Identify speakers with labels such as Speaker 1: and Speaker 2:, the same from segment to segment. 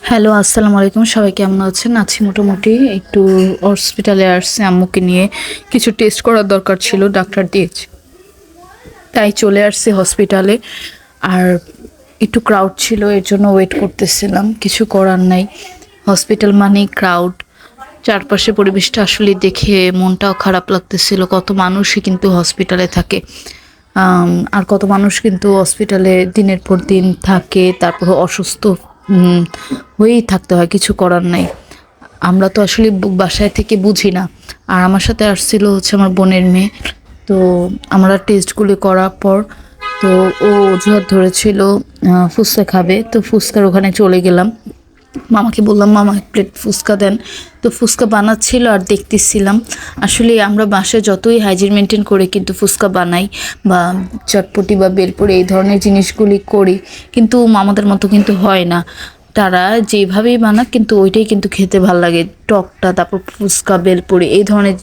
Speaker 1: Hello, আসসালামু আলাইকুম। সবাই কেমন আছেন? আছি মোটামুটি। একটু হসপিটালে আসছি আম্মুকে নিয়ে। কিছু টেস্ট করার দরকার ছিল, ডাক্তার দিয়েছে। তাই চলে আসছি হসপিটালে। আর একটু ক্রাউড ছিল, এর জন্য ওয়েট করতেছিলাম। কিছু করার নাই। হসপিটাল মানেই ক্রাউড। চারপাশে পরিবেশটা আসলে দেখে মনটাও খারাপ লাগতেছিল। কত মানুষই কিন্তু হসপিটালে থাকে। আর কত মানুষ কিন্তু হসপিটালে দিনের পর দিন থাকে, তারপর অসুস্থ উম, হয়েই থাকতে হয়, কিছু করার নাই। আমরা তো আসলে বাসায় থেকে বুঝি না। আর আমার সাথে আসছিল হচ্ছে আমার বোনের মেয়ে। তো আমরা টেস্টগুলি করার পর তো ও অজুহাত ধরেছিল ফুচকা খাবে, তো ফুচকার ওখানে চলে গেলাম। মামাকে বললাম, মামা এক প্লেট ফুচকা দেন। তো ফুচকা বানাচ্ছিল আর দেখতেছিলাম। আসলে আমরা বাসায় যতই হাইজিন মেনটেন করে কিন্তু ফুচকা বানাই বা চটপটি বা বেলপুরি এই ধরনের জিনিসগুলি করি, কিন্তু মামাদের মতো কিন্তু হয় না। তারা যেভাবেই বানাক কিন্তু ওইটাই কিন্তু খেতে ভাল লাগে। টকটা, তারপর ফুচকা, বেলপুরি এই ধরনের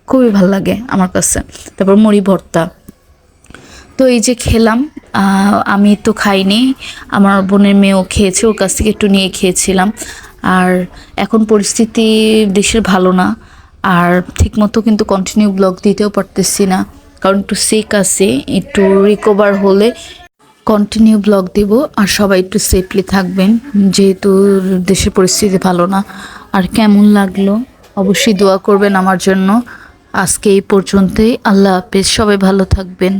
Speaker 1: খুবই ভাল লাগে আমার কাছে। তারপর মুড়ি ভর্তা। তো এই যে খেলাম, আমি তো খাইনি, আমার বোনের মেয়েও খেয়েছে, ওর কাছ থেকে একটু নিয়ে খেয়েছিলাম। আর এখন পরিস্থিতি দেশের ভালো না। আর ঠিকমতো কিন্তু কন্টিনিউ ব্লগ দিতেও পারতেছি না, কারণ একটু সিক আছে। একটু রিকভার হলে কন্টিনিউ ব্লগ দিব। আর সবাই একটু সেফলি থাকবেন, যেহেতু দেশের পরিস্থিতি ভালো না। আর কেমন লাগলো অবশ্যই দোয়া করবেন আমার জন্য। আজকে এই পর্যন্তই। আল্লাহ হাফেজ, সবাই ভালো থাকবেন।